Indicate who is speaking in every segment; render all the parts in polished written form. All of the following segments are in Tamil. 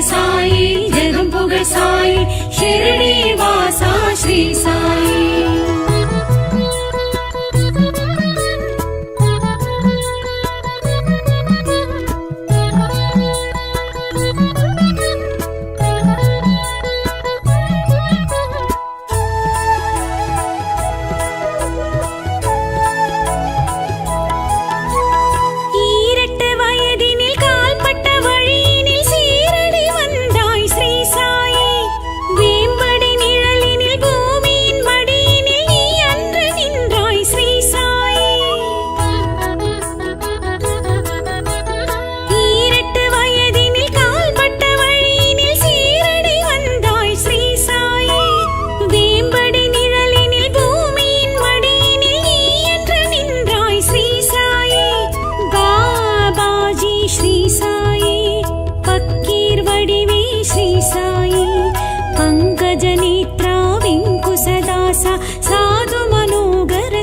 Speaker 1: साई जगम पुगळ साई शिरडी वासा श्री साई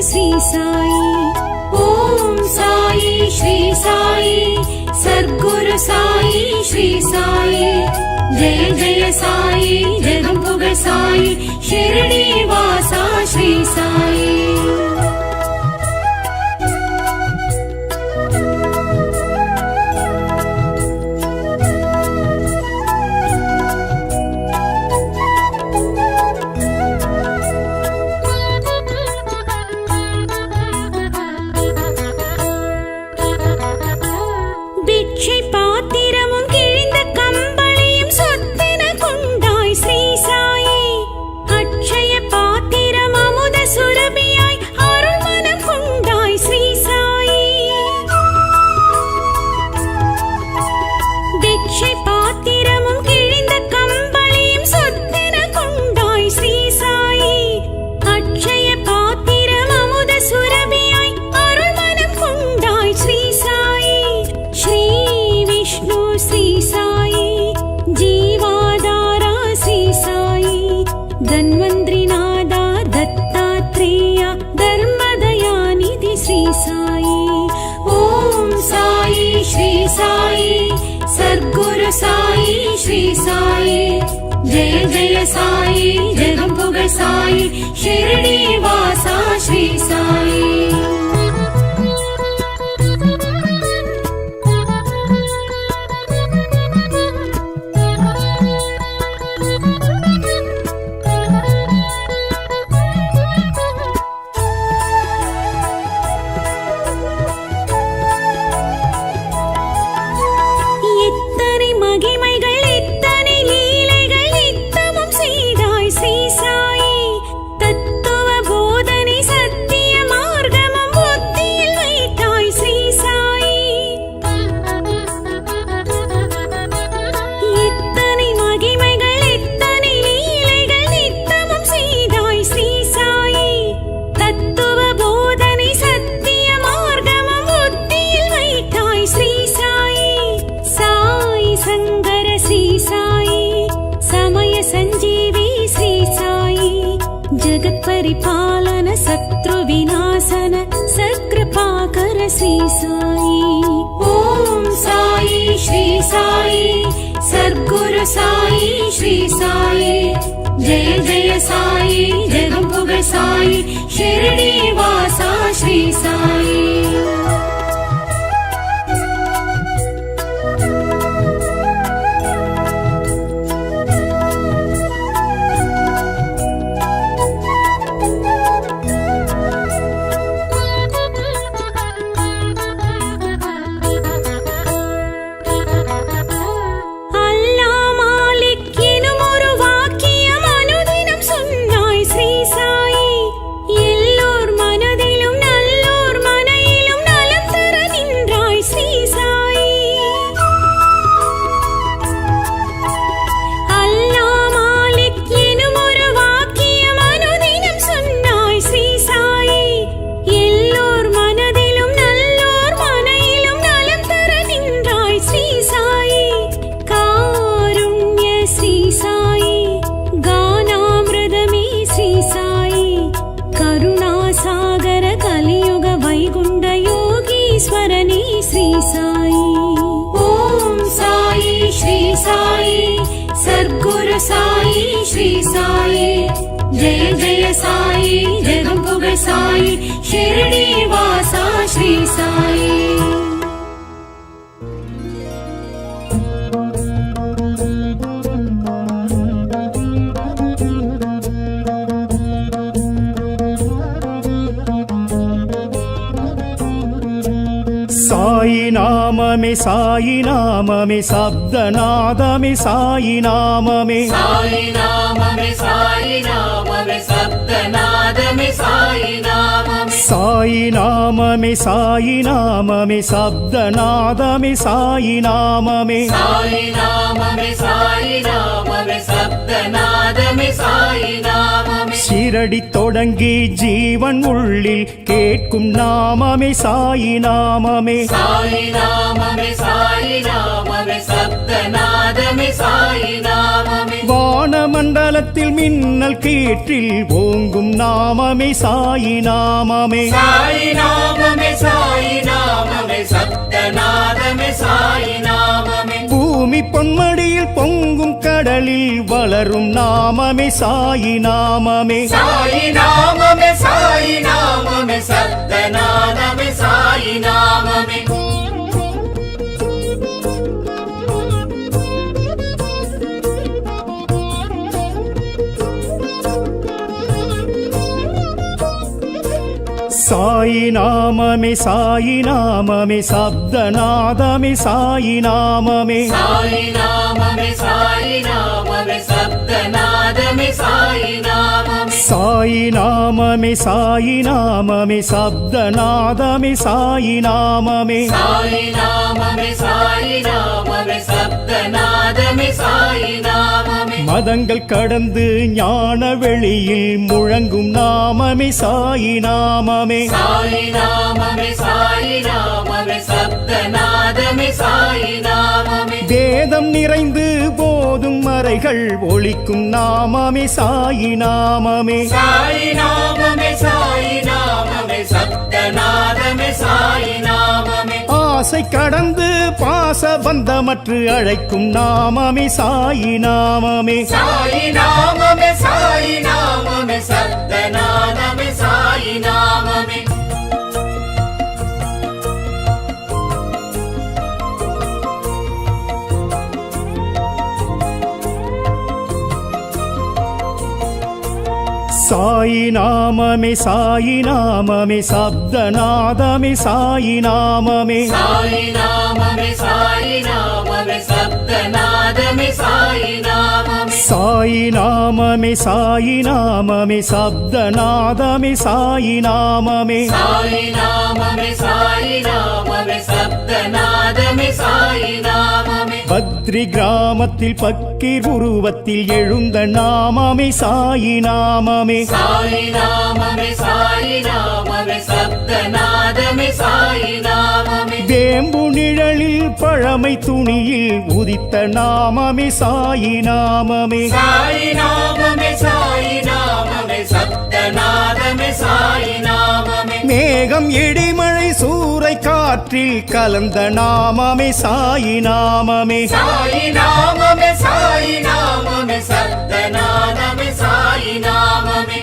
Speaker 1: श्री साई ओम साई श्री साई सद्गुरु साई श्री साई जय जय साई जगम पुगळ साई शिरडी वासा श्री साई सद्गुरु साई श्री साई जय जय साई जगम पुगळ साई शिरडी वासा श्री साई परिपालन शत्रु विनाशन सत्कृपाकर श्री साई ओम साई श्री साई सद्गुरु साई श्री साई जय जय साई जगम पुगळ साई शिरडी वासा श्री साई
Speaker 2: ईश्वरनी श्री साई ओम साई श्री साई
Speaker 1: சாயி ஸ்ரீ சாயி ஜெய ஜெய சாயி ஜெகம் புகழ் சாயி ஷிரடி வாசா ஸ்ரீ சாயி
Speaker 2: சாயி நாமமே சாயி நாமமே சப்தநாதமே சாயி நாமமே
Speaker 1: சாயி நாமமே சாயி நாமமே சப்தநாதமே சாயி நாமமே
Speaker 2: சாயி நாமமே சாயி நாமமே சப்தநாதமே சாயி நாமமே
Speaker 1: சாயி நாமமே சாயி நாமமே சப்தநாதமே சாயி நாமமே
Speaker 2: ஷிரடி தொடங்கி ஜீவன் உள்ளில் கேட்கும் நாமமே சாயி நாமமே
Speaker 1: சாயி நாமமே சாயி நாமமே சப்தநாதமே சாயி நாமமே
Speaker 2: வானமண்டலத்தில் மின்னல் கீற்றில் ஓங்கும் நாமமே சாயி நாமமே
Speaker 1: சாயி நாமமே சாயி நாமமே சப்தநாதமே சாயி நாமமே
Speaker 2: பூமி பொன்மடியில் பொங்கும் கடலில் வளரும் நாமமே சாயி நாமமே
Speaker 1: சாயி நாமமே சாயி நாமமே சப்தநாதமே சாயி நாமமே
Speaker 2: சாயி நாமமே சாயி நாமமே சப்தநாதமே சாயி நாமமே
Speaker 1: சாயி நாமமே சாயி நாமமே சப்தநாதமே சாயி நாமமே
Speaker 2: சாயி நாமமே சாயி நாமமே சப்தநாதமே சாயி நாமமே
Speaker 1: சாயி நாமமே சாயி நாமமே சப்தநாதமே சாயி நாமமே
Speaker 2: மதங்கள் கடந்து ஞான வெளியில் முழங்கும் நாமமே சாயி நாமமே
Speaker 1: சாயி நாமமே சாயி நாமமே சப்தநாதமே சாயி நாமமே
Speaker 2: வேதம் நிறைந்து போதும் மறைகள் ஒழிக்கும் நாமமே சாயி நாமமே
Speaker 1: சாயி நாமமே சாயி நாமமே சப்தநாதமே சாயி நாமமே
Speaker 2: ஆசை கடந்து பாச பந்தமற்று அழைக்கும் நாமமே சாயி நாமமே
Speaker 1: சாயி நாமமே சாயி நாமமே சப்தநாதமே சாயி நாமமே
Speaker 2: சாயி நாமமே சாயி நாமமே சப்தநாதமே சாயி நாமமே
Speaker 1: சாயி நாமமே சாயி நாமமே சப்தநாதமே சாயி நாமமே
Speaker 2: சாயி நாமமே சாயி நாமமே சப்தநாதமே சாயி நாமமே
Speaker 1: சாயி நாமமே சாயி நாமமே சப்தநாதமே சாயி நாமமே
Speaker 2: பத்ரி கிராமத்தில் பக்கீர் உருவத்தில் எழுந்த நாமமே சாயி நாமமே
Speaker 1: சாயி நாமமே சாயி நாமமே சப்தநாதமே சாயி நாமமே
Speaker 2: வேம்பு நிழலில் பழமை துணியில் உதித்த நாமமே சாயி நாமமே
Speaker 1: சாயி நாமமே சாயி நாமமே சப்தநாதமே சாயி நாமமே
Speaker 2: மேகம் இடிமழை சூறை காற்றில் கலந்த நாமமே சாயி நாமமே
Speaker 1: சாயி நாமமே சாயி நாமமே சப்தநாதமே சாயி நாமமே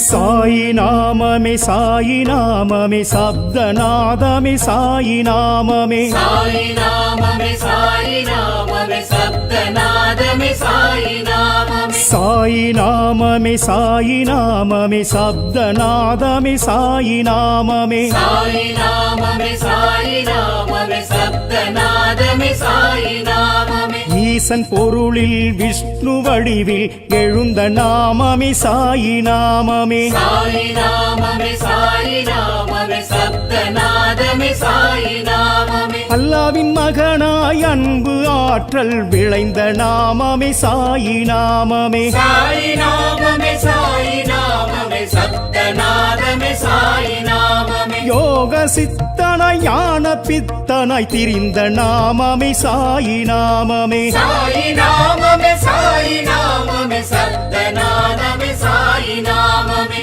Speaker 2: சாயி நாமமே சாயி நாமமே சப்தநாதமே சாயி நாமமே
Speaker 1: சாயி நாமமே சாயி நாமமே சப்தநாதமே சாயி நாமமே
Speaker 2: சாயி நாமமே சாயி நாமமே சப்தநாதமே சாயி நாமமே
Speaker 1: சாயி நாமமே சாயி நாமமே சப்தநாதமே சாயி நாமமே
Speaker 2: ஈசன் பொருளில் விஷ்ணு வடிவில் எழுந்த நாமமே சாயி நாமமே
Speaker 1: சாயி நாமமே சாயி நாமமே சப்தநாதமே சாயி நாமமே
Speaker 2: அல்லாவின் மகனாய் அன்பு ஆற்றல் விளைந்த நாமமே சாயி நாமமே
Speaker 1: சாயி நாமமே சாயி நாமமே சப்தநாதமே சாயி நாமமே
Speaker 2: யோக சித்தனாய் ஞான பித்தனாய் திரிந்த நாமமே சாயி நாமமே
Speaker 1: சாயி நாமமே சாயி நாமமே சப்தநாதமே சாயி நாமமே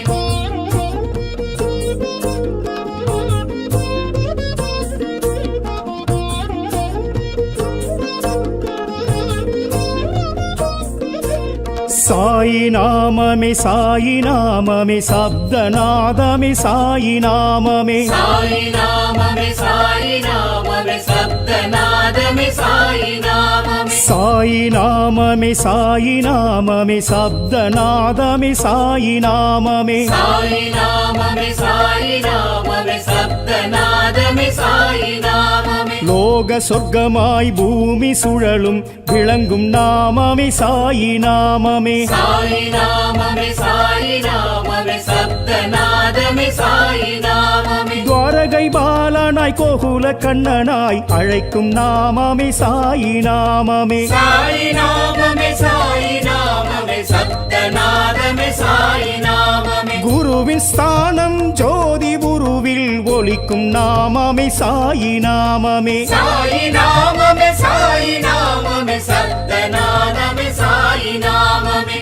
Speaker 2: சாயி நாமமே சாயி நாமமே சப்தநாதமே சாயி நாமமே
Speaker 1: சாயி நாமமே சாயி நாமமே சப்தநாதமே சாயி நாமமே
Speaker 2: சாயி நாமமே சாயி நாமமே சப்தநாதமே சாயி நாமமே
Speaker 1: சாயி நாமமே சாயி நாமமே சப்தநாதமே சாயி நாமமே
Speaker 2: லோக சொர்க்கமாய் பூமி சுழலும் விளங்கும் நாமமே சாயி நாமமே
Speaker 1: சாயி நாமமே சாயி நாமமே சப்தநாதமே சாயி நாமமே
Speaker 2: துவாரகை பாலனாய் கோகுல கண்ணனாய் அழைக்கும் நாமமே சாயி நாமமே
Speaker 1: சாயி நாமமே சாயி நாமமே சப்தநாதமே சாயி நாமமே
Speaker 2: குருவின் ஸ்தானம் ஜோதி குருவில் ஒலிக்கும் நாமமே சாயி நாமமே
Speaker 1: சாயி நாமமே சாயி நாமமே சப்தநாதமே சாயி நாமமே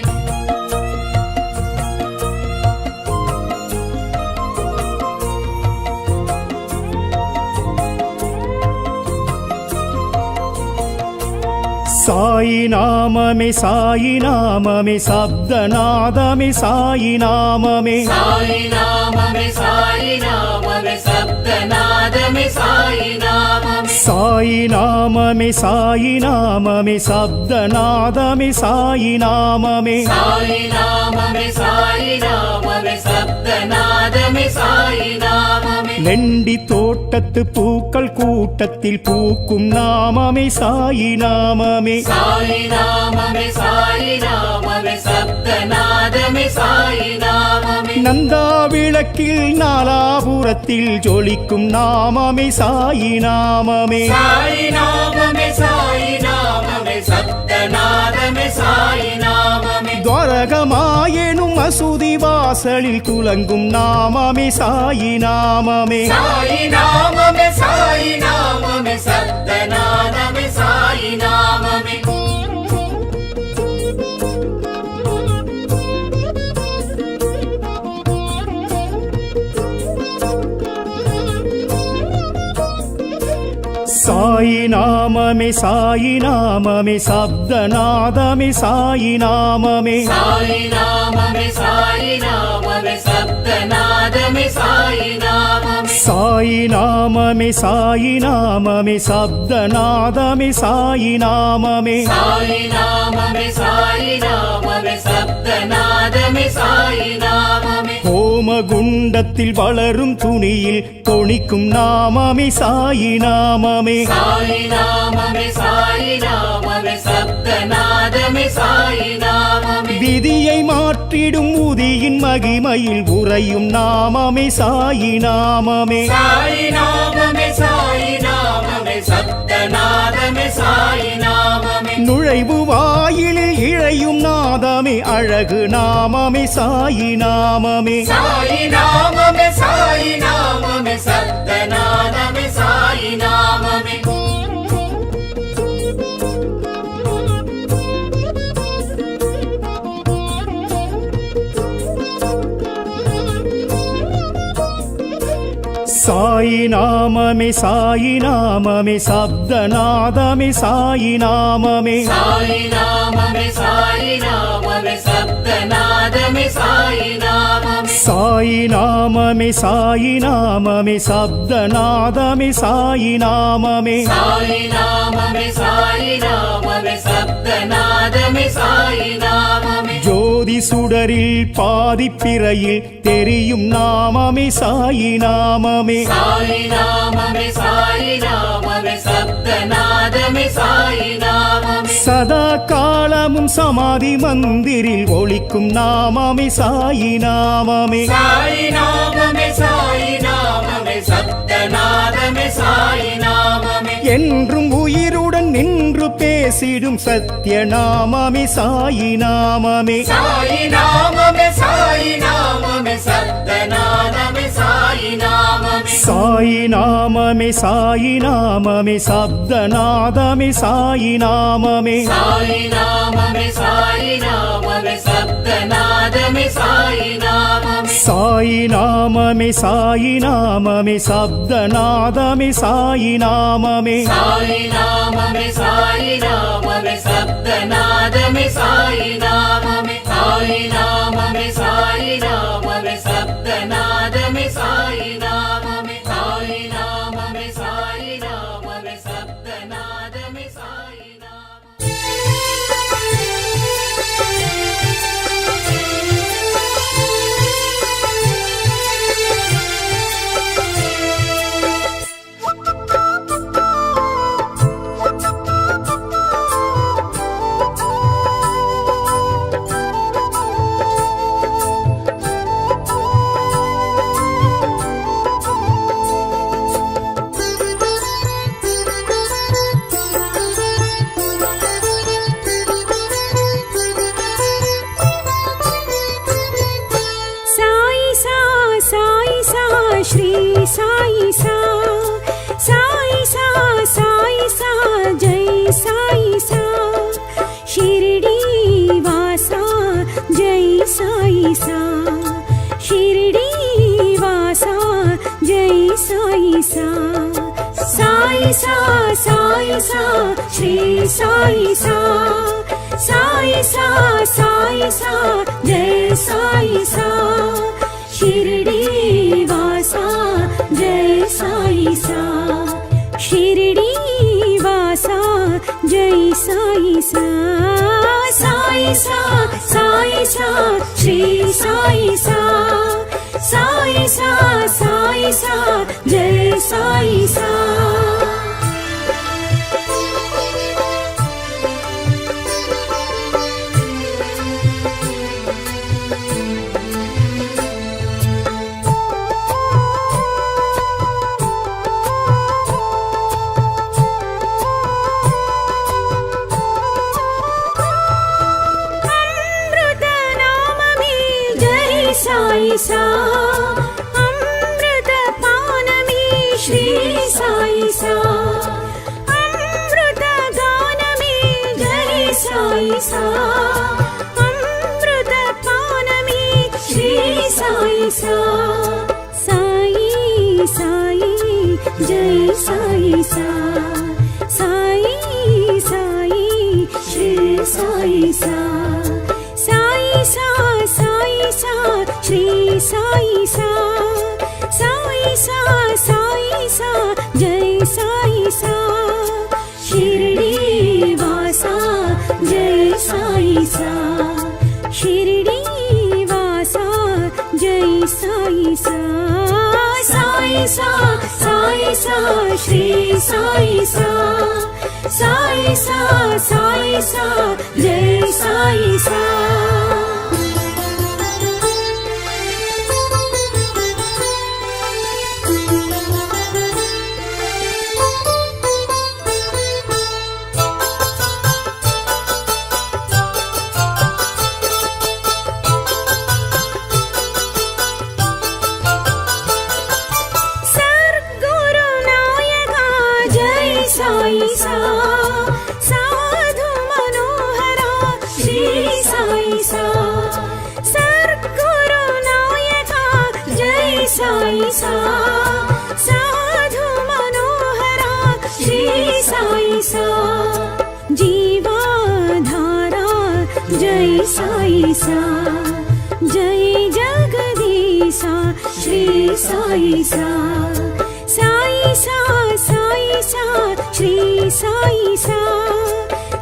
Speaker 2: சாயி நாமமே சாயி நாமமே சப்தநாதமே சாயி நாமமே
Speaker 1: சாயி நாமமே சாயி நாமமே சப்தநாதமே சாயி நாமமே
Speaker 2: சாயி நாமமே சாயி நாமமே சப்தநாதமே சாயி நாமமே
Speaker 1: சாயி நாமமே சாயி நாமமே சப்தநாதமே சாயி நாமமே
Speaker 2: லெண்டி தோட்டத்து பூக்கள் கூட்டத்தில் பூக்கும் நாமமே சாயி நாமமே
Speaker 1: சாயி நாமமே சாயி நாமமே சப்தநாதமே சாயி நாமமே
Speaker 2: நந்தா விளக்கில் நாலாபுரத்தில் ஜொலிக்கும் நாமமே சாயி நாமமே
Speaker 1: சாயி நாமமே சாயி நாமமே சப்தநாதமே சாயி நாமமே
Speaker 2: துவாரகமாயெனும் மசூதி வாசலில் துலங்கும் நாமமே சாயி நாமமே
Speaker 1: சாயி நாமமே சாயி நாமமே சப்தநாதமே சாயி நாமமே
Speaker 2: சாயி நாமமே சாயி நாமமே சப்தநாதமே சாயி நாமமே
Speaker 1: சாயி நாமமே சாயி நாமமே சப்தநாதமே சாயி நாமமே
Speaker 2: சாயி நாமமே சாயி நாமமே சப்தநாதமே சாயி நாமமே
Speaker 1: சாயி நாமமே சாயி நாமமே சப்தநாதமே சாயி நாமமே
Speaker 2: ஹோமகுண்டத்தில் வளரும் துணியில் தொனிக்கும் நாமமே சாயி நாமமே
Speaker 1: சாயி நாமமே சாயி நாமமே சப்தநாதமே சாயி நாமமே
Speaker 2: விதியை மாற்றிடும் உதியின் மகிமையில் உறையும் நாமமே சாயி நாமமே
Speaker 1: சாயி நாமமே சாயி நாமமே சப்தநாதமே சாயி நாமமே
Speaker 2: நுழைவு வாயிலில் இழையும் நாதமே அழகு நாமமே சாயி நாமமே
Speaker 1: சாயி நாமமே சாயி நாமமே சப்தநாதமே சாயி நாமமே
Speaker 2: சாயி நாமமே சாயி நாமமே சப்தநாதமே சாயி நாமமே
Speaker 1: சாயி நாமமே சாயி நாமமே சப்தநாதமே சாயி நாமமே
Speaker 2: சாயி நாமமே சாயி நாமமே சப்தநாதமே சாயி நாமமே
Speaker 1: சாயி நாமமே சாயி நாமமே சப்தநாதமே சாயி நாமமே
Speaker 2: ஜோதி சுடரில் பாதி பிறையில் தெரியும் நாமமே சாயி நாமமே
Speaker 1: சாயி நாமமே சாயி நாமமே சப்தநாதமே சாயி நாமமே
Speaker 2: சதா காலமும் சமாதி மந்திரில் ஒலிக்கும் நாமமே சாயி நாமமே
Speaker 1: சாயி நாமமே சாயி நாமமே சப்தநாதமே சாயி நாமமே
Speaker 2: என்றும் உயிருடன் நின்று பேசிடும் சத்திய நாமமே சாயி நாமமே
Speaker 1: சாயி நாமமே சாயி நாமமே சப்தநாதமே சாயி நாமமே
Speaker 2: சாயி நாமமே சாயி நாமமே சப்தநாதமே சாயி நாமமே
Speaker 1: சாயி நாமமே சாயி நாமமே சப்தநாதமே சாயி நாமமே
Speaker 2: சாயி நாமமே சாயி நாமமே சப்தநாதமே சாயி நாமமே
Speaker 1: சாயி நாமமே சாயி నామమే సప్తనాదమే సాయి నామమే సాయి నామమే సాయి నామమే సప్తనాదమే సాయి నామమే సాయి నామమే సాయి నామమే సప్తనాదమే సాయి నామమే.
Speaker 3: श्री साई सा साई सा साई सा जय साई सा शिरडी वासा जय साई सा शिरडी वासा जय साई सा साई सा साई सा श्री साई सा साई सा साई सा जय साई सा शिरडी वासा जय साई सा शिरडी वासा जय साई सा साई सा साई सा श्री साई सा साई सा साई सा जय साई सा. साई सा अमृत पानमी श्री साई सा अमृत गानमी जय साई सा अमृत पानमी श्री साई सा साई साई जय साई सा साई साई श्री साई सा साई सा साई सा श्री साई सा साई सा साई सा जय साई सा शिरडी वासा जय साई सा शिरडी वासा जय साई सा साई सा साई सा श्री साई सा साई सा साई सा जय साई सा. साई सा साधु मनोहरा श्री साई सा सद्गुरु नायका जय साई सा साधु मनोहरा श्री साई सा जीवाधारा जय साई सा जय जगदीशा श्री साई सा साई सा साई सा श्री साई सा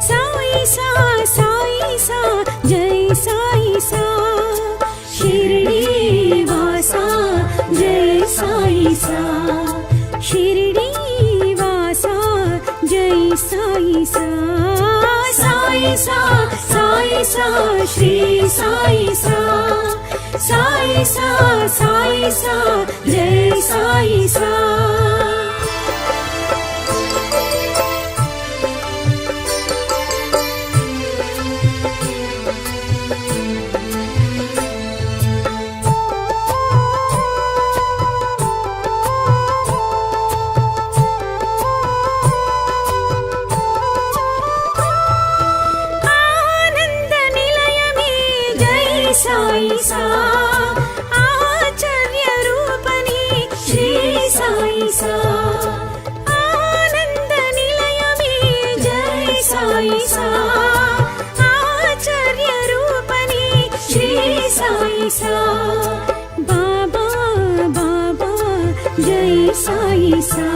Speaker 3: साई सा साई सा जय साई सा शिरडी वासा जय साई सा शिरडी वासा जय साई सा साई सा साई सा श्री साई सा साई सा साई सा जय साई सा. साई सा आचार्य रूपनी श्री साई सा सा बाबा बाबा जय साई सा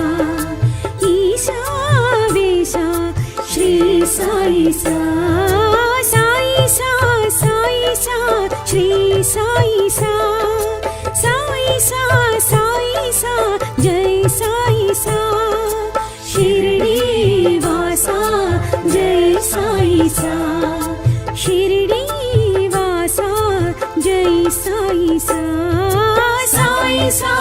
Speaker 3: ईशा वेशा श्री साई सा साई सा साई सा श्री साई सा साई सा साई सा जय साई सा शिरडी वासा जय साई सा शिरडी वासा जय साई सा साई सा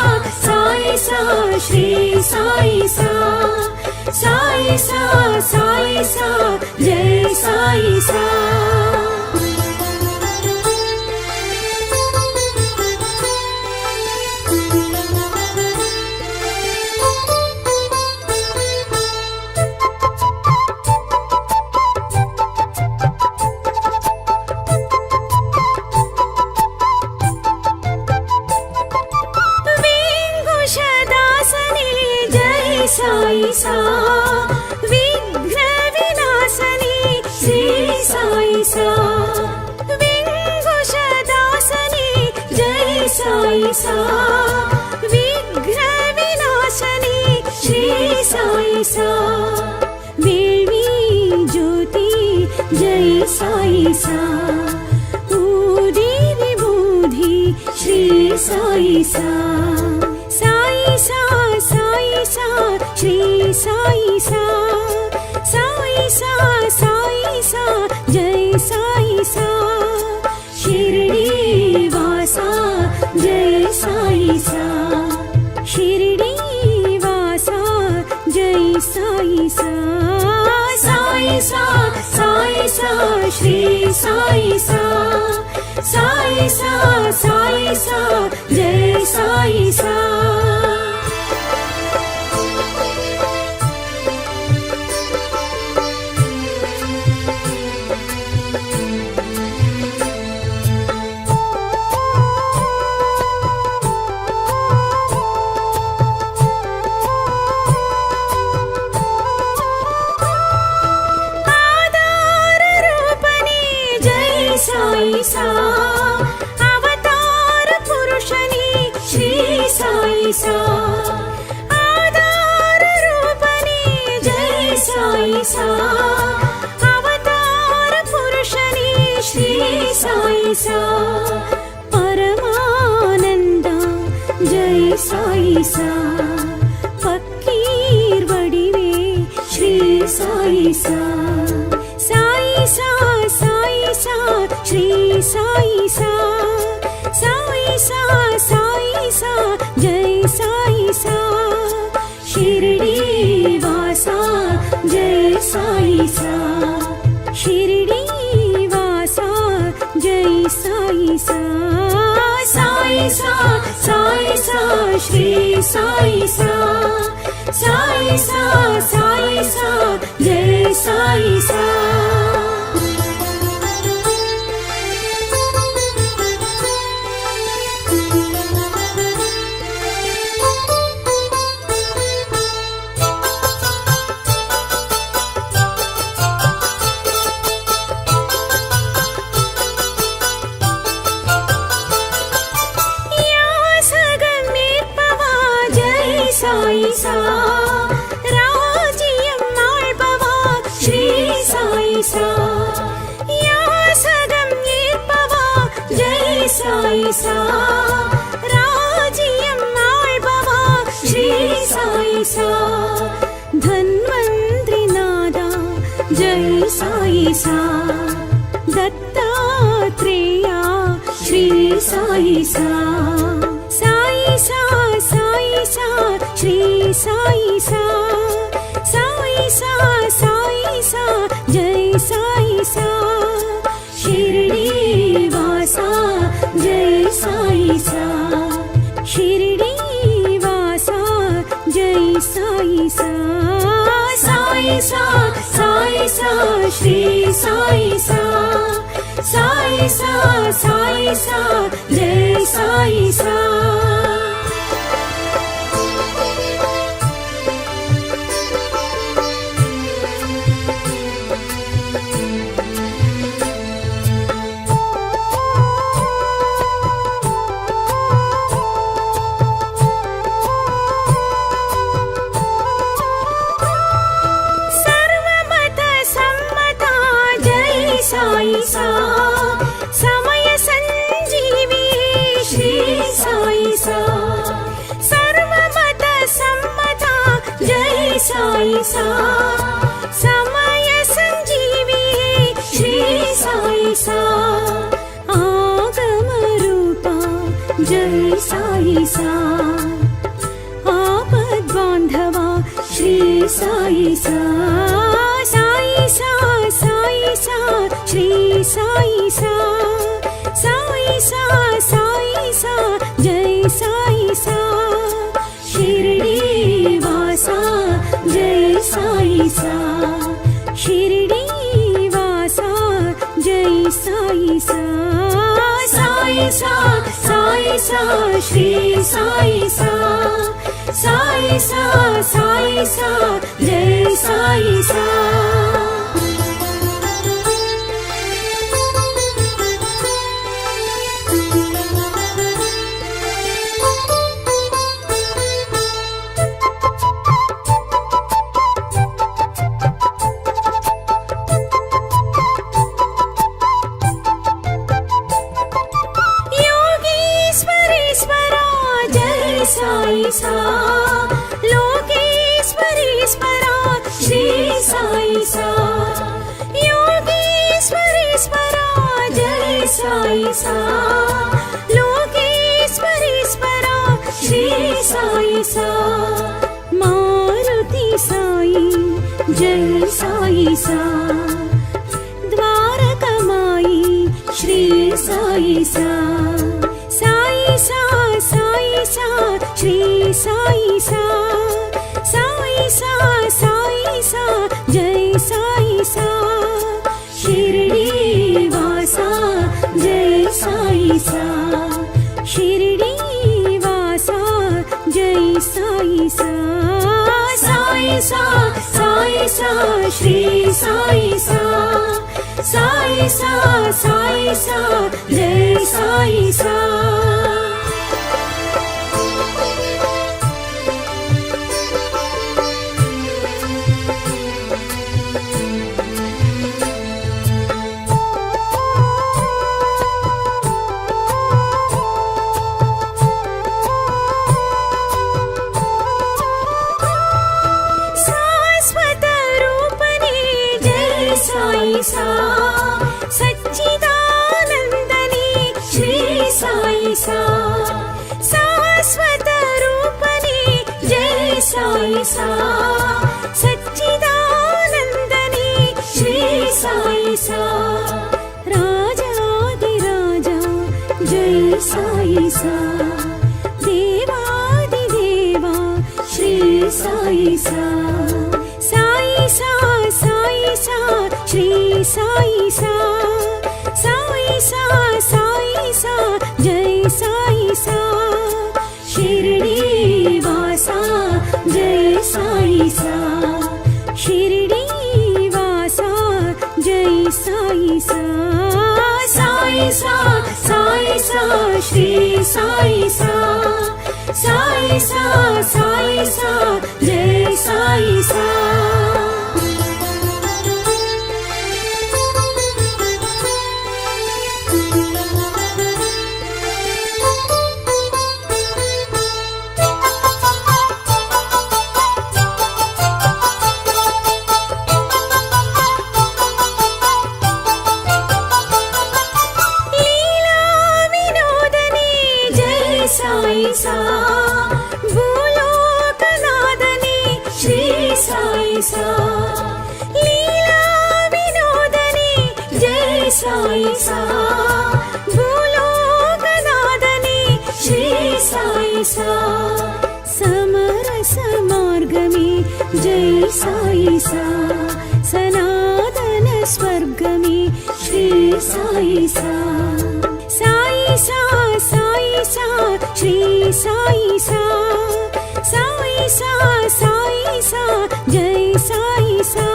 Speaker 3: साई सा श्री साई सा साई सा साई सा जय साई सा साई सा विघ्न विनाशनी श्री साई सा विघ्नदासनी जय साई सा विघ्न विनाशनी श्री साई सा वेवी ज्योति जय साई सा ऊदी विभूति श्री साई सा साई सा साई सा श्री साई सा साई सा साई सा जय साई सा शिरडी वासा जय साई सा शिरडी वासा जय साई सा साई सा साई सा श्री साई सा साई सा साई सा जय साई सा साई सा अवतार पुरुषनी श्री साई सा आधार रूपनी जय साई सा अवतार पुरुषनी श्री साई सा परमानंद जय साई सा फकीर वडिवे श्री साई सा साई सा साई सा श्री साई सा साई सा साई सा जय साई सा शिरडी वासा जय साई सा शिरडी वासा जय साई सा साई सा साई सा श्री साई सा साई सा साई सा जय साई सा साई सा राजियम आळ्बवा श्री साई सा या सगम येपवा जय साई सा राजियम आळ्बवा श्री साई सा धन्वंतरि नादा जय साई सा दत्तात्रेया श्री साई सा साई सा साई सा श्री साई सा साई सा साई सा जय साई सा शिरडी वासा जय साई सा शिरडी वासा जय साई सा साई सा साई सा श्री साई सा साई सा साई सा जय साई सा సాయి సా సమయ సంజీవియే శ్రీ సాయి సా ఆగమ రూపా జై సాయి సా ఆపద్ బాంధవా శ్రీ సాయి సా సాయి సా సాయి సా శ్రీ సాయి సా సాయి సా సాయి సా జై సాయి సా షిరిడి వాసా జై సాయి సా షిరిడి వాసా జై సాయి సా సాయి సా సాయి సా శ్రీ సాయి సా సాయి సా సాయి సా జై సాయి సా సాయి సా లోకేశ్వరీశ్వరా శ్రీ సాయి సా యోగేశ్వరీశ్వరా జై సాయి సా లోకేశ్వరీశ్వరా శ్రీ సాయి సా మారుతి సాయి జై సాయి సా ద్వారకమాయి శ్రీ సాయి సా సాయి సా సాయి సా శ్రీ సాయి సా సాయి సా సాయి సా జై సాయి సా షిరిడి వాసా జై సాయి సా షిరిడి వాసా జై సాయి సా సాయి సా సాయి సా శ్రీ సాయి సా సాయి సా సాయి సా జై సాయి సా సాయి సా సచ్చిదానందని శ్రీ సాయి సా శాశ్వత రూపని జై సాయి సా సచ్చిదానందని శ్రీ సాయి సా రాజాది రాజా జై సాయి సా దేవాది దేవా శ్రీ సాయి సా సాయి సా సాయి సా శ్రీ సాయి సా సాయి సా సాయి సా జై సాయి సా షిరిడి వాసా జై సాయి సా షిరిడి వాసా జై సాయి సా సాయి సా సాయి సా శ్రీ సాయి సా సాయి సా సాయి సా జై సాయి సా సాయి సా భూలోకనాథని శ్రీ సాయి సా లీలా వినోదని జై సాయి సా భూలోకనాథని శ్రీ సాయి సా సమరస మార్గమే జై సాయి సా సనాతన స్వర్గమే శ్రీ సాయి సా సాయి సా సాయి సా శ్రీ సాయి సా సాయి సా సాయి సా జై సాయి సా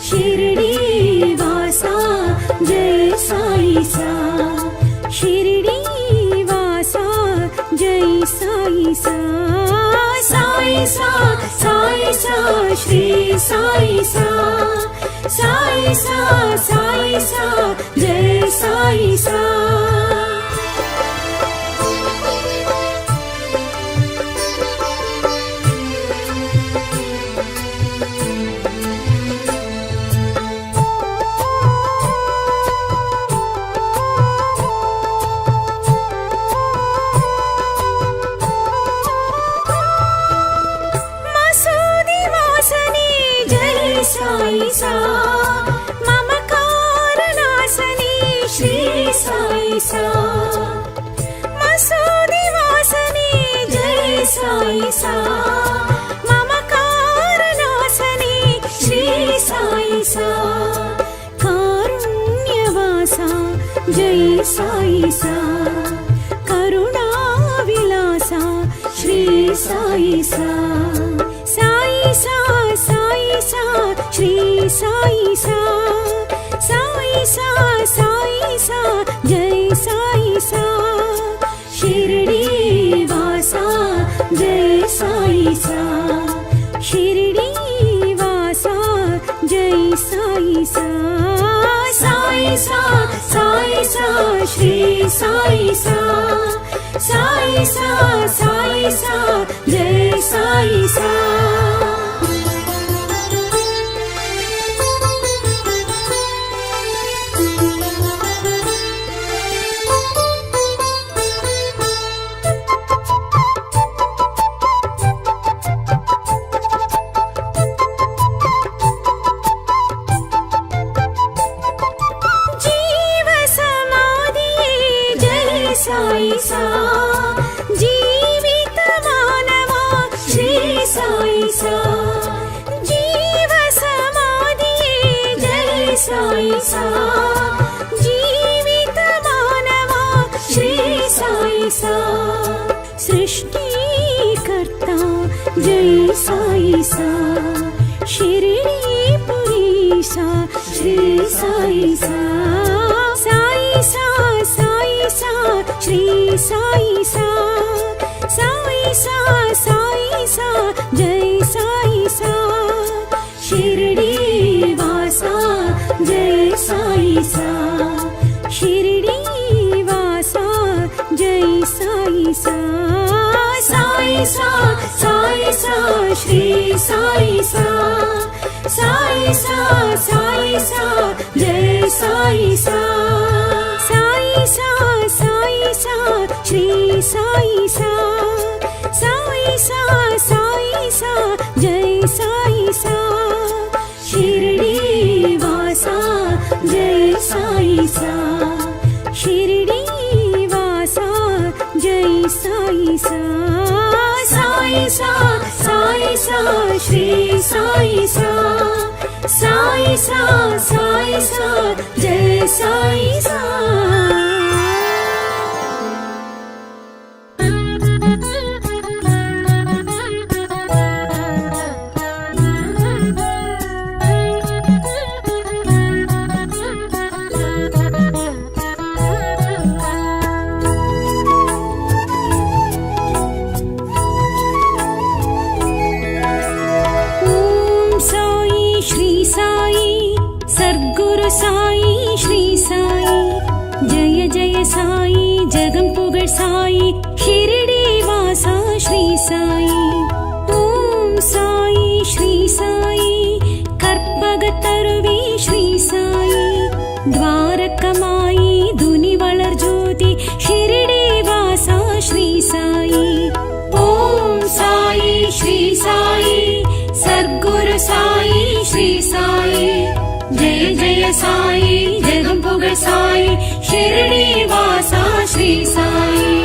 Speaker 3: షిరిడి వాసా జై సాయి సా షిరిడి వాసా జై సాయి సా సాయి సా సాయి సా శ్రీ సాయి సా సాయి సా సాయి సా జై సాయి సా సాయి సా మమకార నాశని శ్రీ సాయి సా మసూది వాసని జై సాయి సా మమకార నాశని శ్రీ సాయి సా కారుణ్యవాస జై సాయి సా కరుణా విలాస శ్రీ సాయి సా సాయి సా సాయి సా శ్రీ సాయి సా సాయి సా సాయి సా జై సాయి సా షిరిడి వాసా జై సాయి సా షిరిడి వాసా జై సాయి సా సాయి సా సాయి సా శ్రీ సాయి సా సాయి సా సాయి సా జై సాయి సా సాయి సా జీవిత మానవా శ్రీ సాయి సా జీవ సమాధియే జై సాయి సా జీవిత మానవా శ్రీ సాయి సా సృష్టికర్త జై సాయి సా షిరిడి పురీసా శ్రీ సాయి సా సాయి సా సాయి సా శ్రీ సాయి సా సాయి సా సాయి సా జై సాయి సా షిరిడి వాసా జై సాయి సా షిరిడి వాసా జై సాయి సా సాయి సా సాయి సా శ్రీ సాయి సా సాయి సా సాయి సా జై సాయి సా సాయి సా సాయి సా శ్రీ సాయి సా సాయి సా సాయి సా జై సాయి సా షిరిడి వాసా జై సాయి సా షిరిడి వాసా జై సాయి సా సాయి సా సాయి సా శ్రీ సాయి సా సాయి సా సాయి సా జై సాయి సా சர்க்குரு சாயி ஸ்ரீ சாயி ஜய ஜய சாயி ஜெகம் புகழ் சாயி ஷிரிடி வாசா ஸ்ரீ சாயி ஓம் சாயி ஸ்ரீ சாயி கற்பகத்தருவி ஸ்ரீ சாயி துவாரகமாயி துனி வளர் ஜோதி ஷிரிடி வாசா ஸ்ரீ சாயி ஓம் சாயி ஸ்ரீ சாயி சர்க்குரு சாயி ஸ்ரீ சாயி जय जय साई जगम पुगड़ साई शिरडी वासा श्री साई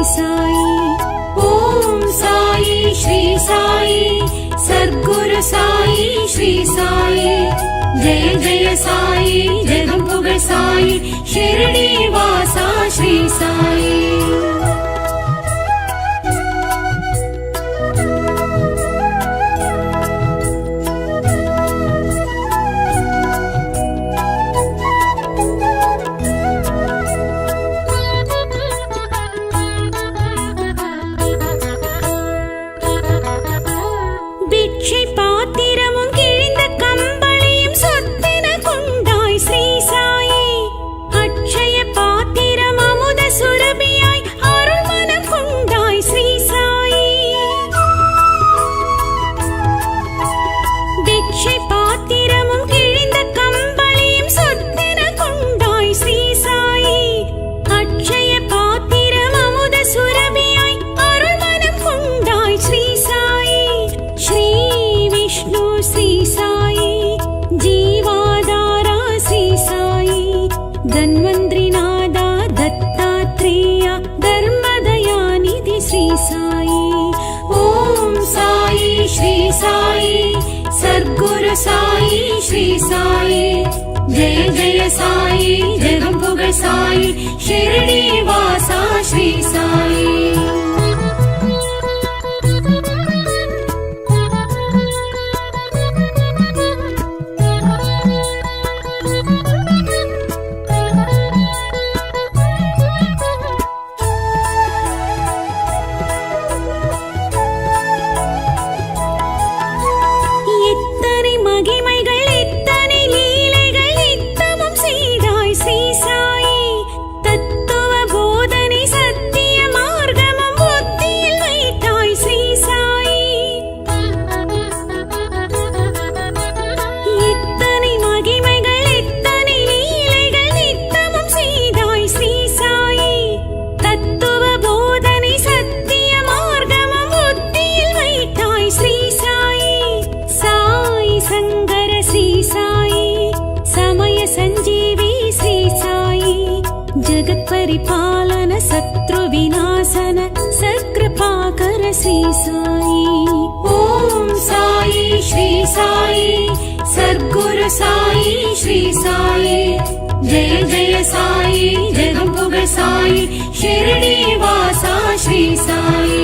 Speaker 3: साई ओम साई श्री साई सद्गुरु
Speaker 1: சாயி ஸ்ரீ சாயி ஜெய ஜெய சாயி ஜெகம் புகழ் சாயி ஷிரடி வாசா ஸ்ரீ சாயி
Speaker 3: பிட்சை பாத்திரமும் கிழிந்த கம்பளியும் சொத்தென கொண்டாய் ஸ்ரீ சாயி அட்சய பாத்திரம் அமுத சுரபியாய் அருள் மனம் கொண்டாய் ஸ்ரீ சாயி பிட்சை பாத்திரமும் கிழிந்த கம்பளியும் சொத்தென கொண்டாய் ஸ்ரீ சாயி அட்சய பாத்திரம் அமுத சுரபியாய் அருள் மனம் கொண்டாய் ஸ்ரீ சாயி ஸ்ரீ விஷ்ணு ஸ்ரீ சாயி ஜீவாதாரா ஸ்ரீ சாயி தன்வந்திரிநாதா தத்தாத்ரேயா தர்மதயாநிதி ஸ்ரீ சாயி
Speaker 1: ஓம் சாயி ஸ்ரீ சாயி சத்குரு சாயி ஸ்ரீ சாயி ஜெய ஜெய சாயி ஜெகம் புகழ் சாயி ஷிரடி வாசா ஸ்ரீ சாயி
Speaker 3: எத்தனை மகிமைகள் எத்தனை லீலைகள் நித்தமும் செய்தாய் ஸ்ரீ சாயி தத்துவ போதனை சத்திய மார்க்கமும் புத்தியில் வைத்தாய் ஸ்ரீ சாயி எத்தனை மகிமைகள் எத்தனை லீலைகள் நித்தமும் செய்தாய் ஸ்ரீ சாயி தத்துவ போதனை சத்திய மார்க்கமும் புத்தியில் வைத்தாய் ஸ்ரீ சாயி சாய் சங்கர ஸ்ரீ சாயி சமய சஞ்சீவி ஸ்ரீ சாயி ஜகத் பரிபாலன சத்ரு விநாசன சத்கிருபாகர ஸ்ரீ சாயி
Speaker 1: ஓம் சாயி ஸ்ரீ சாயி சத்குரு சாயி ஸ்ரீ சாயி ஜெய ஜெய சாயி ஜெகம் புகழ் சாயி ஷிரடி வாசா ஸ்ரீ சாயி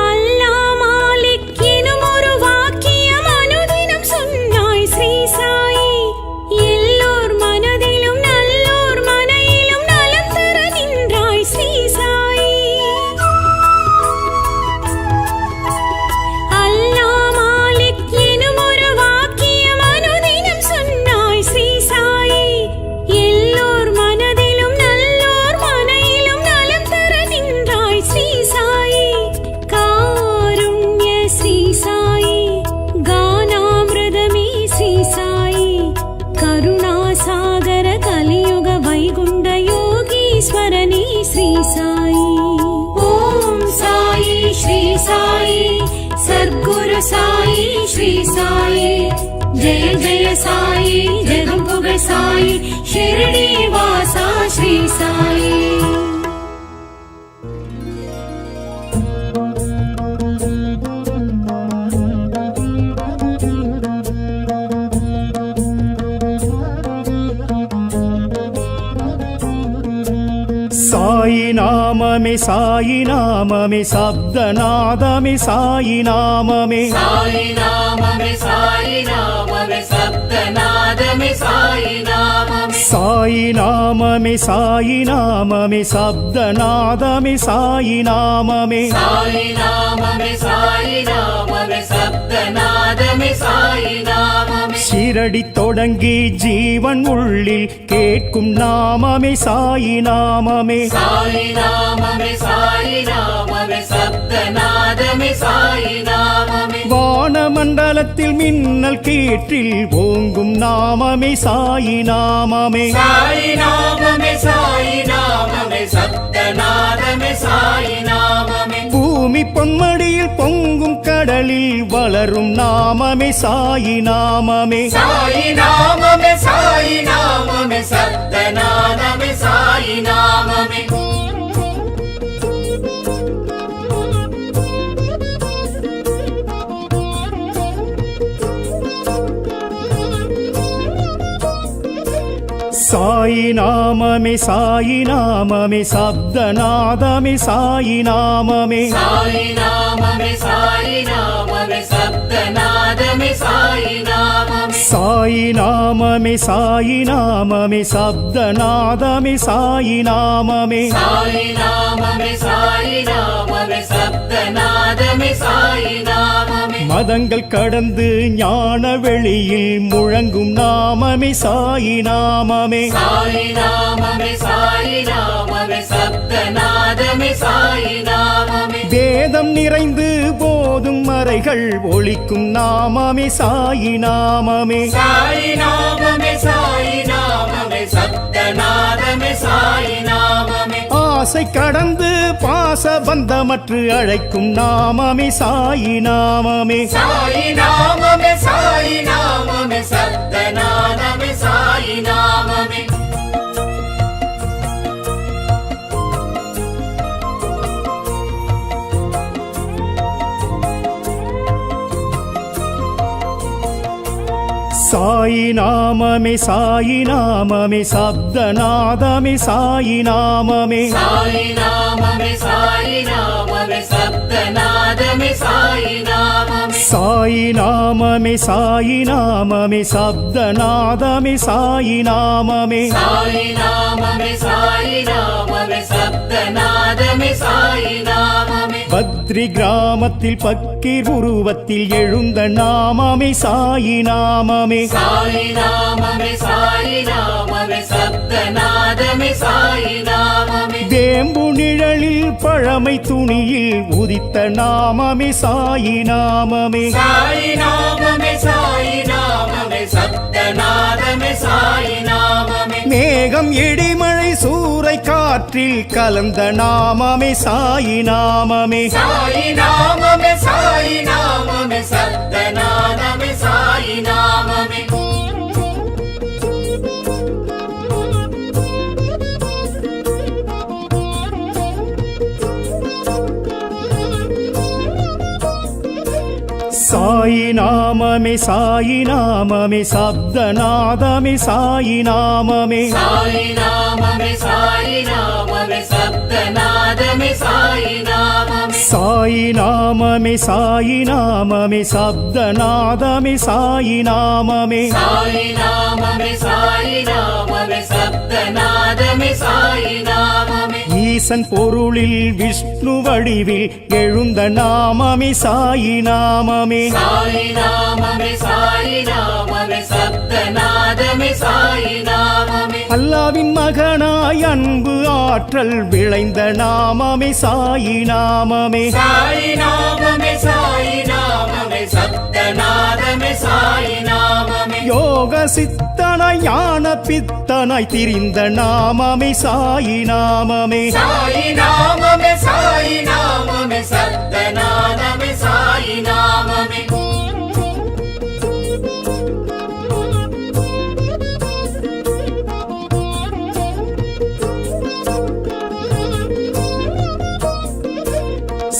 Speaker 3: அல்லா மாலிக் எனும் ஒரு வாக்கியம் அனுதினம் சொன்னாய் ஸ்ரீ சாயி எல்லோர் மனதிலும் நல்லோர் மனையிலும் நலம் தர நின்றாய் ஸ்ரீ சாயி அல்லா மாலிக் எனும் ஒரு வாக்கியம் அனுதினம் சொன்னாய் ஸ்ரீ சாயி எல்லோர் மனதிலும் நல்லோர் மனையிலும் நலம் தர நின்றாய் ஸ்ரீ சாயி காருண்ய ஸ்ரீ சாயி கானாமிருதமே ஸ்ரீ சாயி கருணாசாகர கலியுக வைகுண்ட யோகீஸ்வரனே ஸ்ரீ சாயி
Speaker 1: ஓம் சாயி ஸ்ரீ சாயி சத்குரு சாயி ஸ்ரீ சாயி ஜெய ஜெய சாயி ஜெகம் புகழ் சாயி ஷிரடி வாசா ஸ்ரீ சாயி
Speaker 2: சாயி நாமமே சாயி நாமமே சப்தநாதமே சாயி நாமமே
Speaker 1: சாயி நாமமே சாயி நாமமே சப்தநாதமே சாயி நாமமே
Speaker 2: சாயி நாமமே சாயி நாமமே சப்தநாதமே சாயி நாமமே
Speaker 1: சாயி நாமமே சாயி நாமமே சப்தநாதமே சாயி நாமமே
Speaker 2: ஷிரடி தொடங்கி ஜீவன் உள்ளில் கேட்கும் நாமமே சாயி நாமமே
Speaker 1: சாயி நாமமே சாயி நாமமே சப்தநாதமே சாயி நாமமே
Speaker 2: வானமண்டலத்தில் மின்னல் கீற்றில் ஓங்கும் நாமமே சாயி நாமமே
Speaker 1: சாயி நாமமே சாயி நாமமே சப்தநாதமே சாயி நாமமே
Speaker 2: நிழலில் வளரும் நாமமே சாயி நாமமே
Speaker 1: சாயி நாமமே சாயி நாமமே சப்தநாதமே சாயி நாமமே
Speaker 2: சாயி நாமமே சாயி நாமமே சப்தநாதமே சாயி நாமமே
Speaker 1: சாயி நாமமே சாயி நாமமே சப்தநாதமே சாயி நாமமே
Speaker 2: சாயி நாமமே சாயி நாமமே சப்தநாதமே சாயி நாமமே
Speaker 1: சாயி நாமமே சாயி நாமமே சப்தநாதமே சாயி நாமமே
Speaker 2: மதங்கள் கடந்து ஞான வெளியில் முழங்கும் நாமமே சாயி நாமமே
Speaker 1: சாயி நாமமே சாயி நாமமே சப்தநாதமே சாயி நாமமே
Speaker 2: வேதம் நிறைந்து போதும் மறைகள் ஒழிக்கும் நாமமே சாயி நாமமே
Speaker 1: சாயி நாமமே சாயி நாமமே சப்தநாதமே சாயி நாமமே
Speaker 2: ஆசை கடந்து பாச பந்தமற்று அழைக்கும் நாமமே சாயி நாமமே
Speaker 1: சாயி நாமமே சாயி நாமமே சப்தநாதமே சாயி நாமமே
Speaker 2: சாயி நாமமே சாயி நாமமே சப்தநாதமே சாயி நாமமே
Speaker 1: சாயி நாமமே சாயி நாமமே சப்தநாதமே சாயி நாமமே
Speaker 2: சாயி நாமமே சாயி நாமமே சப்தநாதமே சாயி நாமமே
Speaker 1: சாயி நாமமே சாயி நாமமே சப்தநாதமே சாயி நாமமே
Speaker 2: பத்ரி கிராமத்தில் பக்கீர் உருவத்தில் எழுந்த நாமமே சாயி நாமமே
Speaker 1: சாயி நாமமே சாயி நாமமே சப்தநாதமே சாயி நாமமே
Speaker 2: வேம்பு நிழலில் பழமை துணியில் உதித்த நாமமே சாயி நாமமே
Speaker 1: சாயி நாமமே சாயி நாமமே சப்தநாதமே சாயி நாமமே
Speaker 2: மேகம் இடிமழை சூறை காற்றில் கலந்த நாமமே சாயி நாமமே
Speaker 1: சாயி நாமமே சாயி நாமமே சப்தநாதமே சாயி நாமமே
Speaker 2: சாயி நாமமே சாயி நாமமே சப்தநாதமே சாயி நாமமே
Speaker 1: சாயி நாமமே சாயி நாமமே சப்தநாதமே சாயி நாமமே
Speaker 2: சாயி நாமமே சாயி நாமமே சப்தநாதமே சாயி நாமமே
Speaker 1: சாயி நாமமே சாயி நாமமே சப்தநாதமே சாயி நாமமே
Speaker 2: ஈசன் பொருளில் விஷ்ணு வடிவில் எழுந்த நாமமே சாயி நாமமே
Speaker 1: சாயி நாமமே சாயி நாமமே சப்தநாதமே சாயி நாமமே
Speaker 2: அல்லாவின் மகனாய் அன்பு ஆற்றல் விளைந்த நாமமே சாயி நாமமே
Speaker 1: சாயி நாமமே சாயி நாமமே சப்தநாதமே சாயி நாமமே
Speaker 2: யோக சித்தனாய் ஞான பித்தனாய் திரிந்த நாமமே சாயி நாமமே
Speaker 1: சாயி நாமமே சாயி நாமமே சப்தநாதமே சாயி நாமமே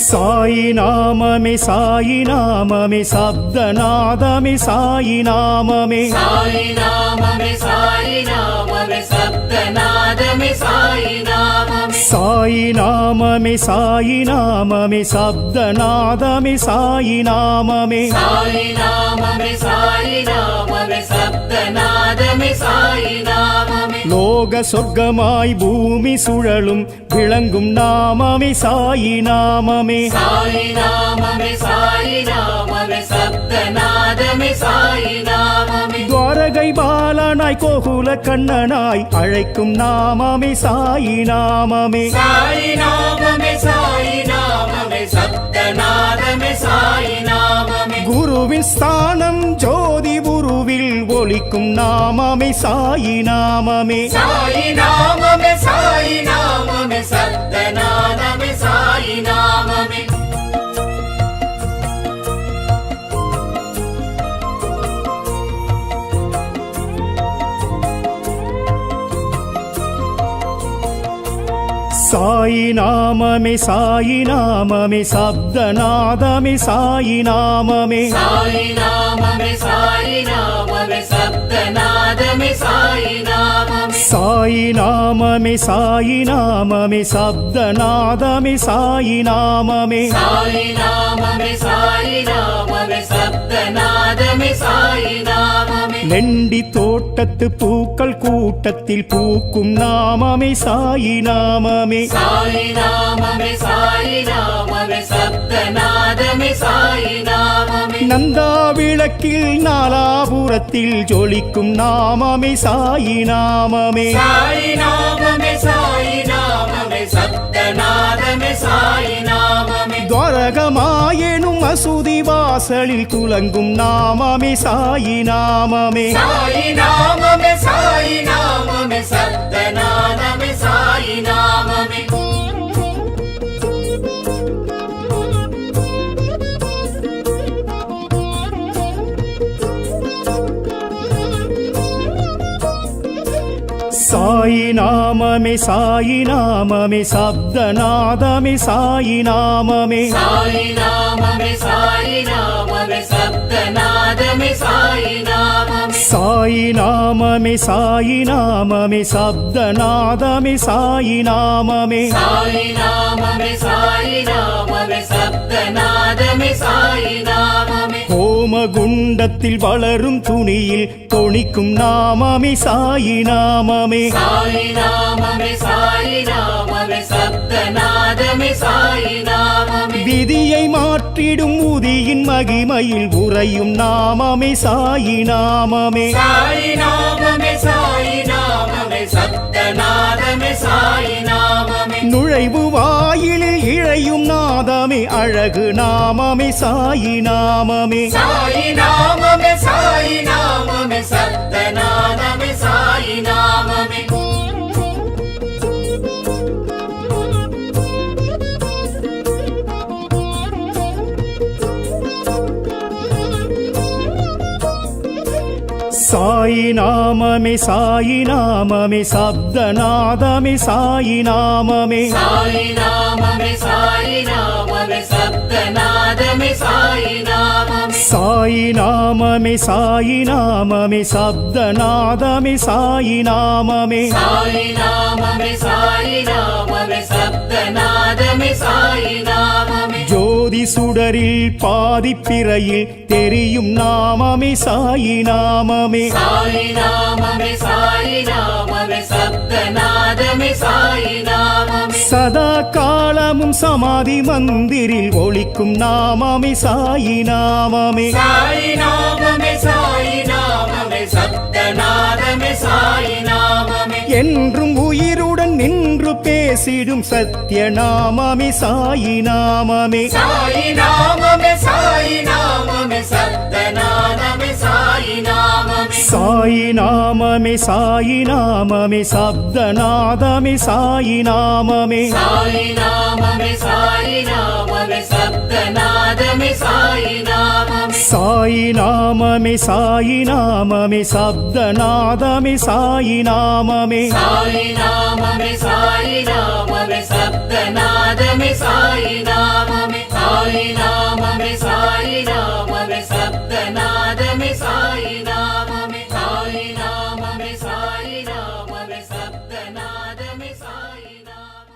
Speaker 2: சாயி நாமமே சாயி நாமமே சப்தநாதமே சாயி நாமமே
Speaker 1: சாயி நாமமே சாயி நாமமே சப்தநாதமே சாயி நாமமே
Speaker 2: சாயி நாமமே சாயி நாமமே சப்தநாதமே சாயி நாமமே
Speaker 1: சாயி நாமமே சாயி நாமமே சப்தநாதமே சாயி நாமமே
Speaker 2: லோக சொர்க்கமாய் பூமி சுழலும் விளங்கும் நாமமே சாயி நாமமே
Speaker 1: சாயி நாமமே சாயி நாமமே சப்தநாதமே சாயி நாமமே
Speaker 2: துவாரகை பாலனாய் கோகுல கண்ணனாய் அழைக்கும் நாமமே சாயி நாமமே
Speaker 1: சாயி நாமமே சாயி நாமமே சப்தநாதமே சாயி நாமமே
Speaker 2: குருவின் ஸ்தானம் ஜோதி குருவில் ஒலிக்கும் நாமமே சாயி நாமமே
Speaker 1: சாயி நாமமே சாயி நாமமே சப்தநாதமே சாயி நாமமே
Speaker 2: சாயி நாமமே சாயி நாமமே சப்தநாதமே சாயி நாமமே
Speaker 1: சாயி நாமமே சாயி நாமமே சப்தநாதமே சாயி நாமமே
Speaker 2: சாயி நாமமே சாயி நாமமே சப்தநாதமே சாயி நாமமே
Speaker 1: சாயி நாமமே சாயி நாமமே சப்தநாதமே சாயி நாமமே
Speaker 2: லெண்டி தோட்டத்து பூக்கள் கூட்டத்தில் பூக்கும் நாமமே சாயி நாமமே
Speaker 1: சாயி நாமமே சாயி நாமமே சப்தநாதமே சாயி நாமமே
Speaker 2: நந்தா விளக்கில் நாலாபுரத்தில் ஜொலிக்கும் நாமமே சாயி நாமமே
Speaker 1: சாயி நாமமே சாயி நாமமே சப்தநாதமே சாயி நாமமே
Speaker 2: துவரகமாயெனும் மசூதி வாசலில் துலங்கும் நாமமே சாயி நாமமே
Speaker 1: சாயி நாமமே சாயி நாமமே சப்தநாதமே சாயி நாமமே
Speaker 2: சாயி நாமமே சாயி நாமமே சப்தநாதமே சாயி நாமமே
Speaker 1: சாயி நாமமே சாயி நாமமே சப்தநாதமே சாயி நாமமே
Speaker 2: சாயி நாமமே சாயி நாமமே சப்தநாதமே சாயி நாமமே
Speaker 1: சாயி நாமமே சாயி நாமமே சப்தநாதமே சாயி நாமமே
Speaker 2: ஹோமகுண்டத்தில் வளரும் துணியில் தொனிக்கும் நாமமே சாயி நாமமே
Speaker 1: சாயி நாமமே சாயி நாமமே சப்தநாதமே சாயி நாமமே
Speaker 2: விதியை மாற்றிடும் உதியின் மகிமையில் உறையும் நாமமே சாயி நாமமே
Speaker 1: சாயி நாமமே சாயி நாமமே சப்தநாதமே சாயி நாமமே
Speaker 2: நுழைவு வாயிலில் இழையும் நாதமே அழகு நாமமே சாயி நாமமே
Speaker 1: சாயி நாமமே சாயி நாமமே சப்தநாதமே சாயி நாமமே
Speaker 2: சாயி நாமமே சாயி நாமமே சப்தநாதமே சாயி நாமமே
Speaker 1: சாயி நாமமே சாயி நாமமே சப்தநாதமே சாயி நாமமே
Speaker 2: சாயி நாமமே சாயி நாமமே சப்தநாதமே சாயி நாமமே
Speaker 1: சாயி நாமமே சாயி நாமமே சப்தநாதமே சாயி நாமமே
Speaker 2: ஜோதி சுடரில் பாதிப்பிறையில் தெரியும் நாமமே சாயி நாமமே
Speaker 1: சாயி நாமமே சாயி நாமமே சப்தநாதமே சாயி நாமமே
Speaker 2: சதா காலமும் சமாதி மந்திரில் ஒலிக்கும் நாமமே சாயி நாமமே
Speaker 1: சாயி நாமமே சாயி நாமமே சப்தநாதமே சாயி நாமமே
Speaker 2: என்றும் உயிருடன் நின்று பேசிடும் சத்திய நாமமே சாயி நாமமே
Speaker 1: சாயி நாமமே சாயி நாமமே சப்தநாதமே சாயி நாமமே
Speaker 2: சாயி நாமமே சாயி நாமமே சப்தநாதமே சாயி நாமமே
Speaker 1: சாயி நாமமே சாயி நாமமே சப்தநாதமே சாயி நாமமே
Speaker 2: சாயி நாமமே சாயி நாமமே சப்தநாதமே சாயி நாமமே
Speaker 1: சாயி நாமமே சாயி நாமமே சப்தநாதமே சாயி நாமமே சாயி நாமமே சாயி நாமமே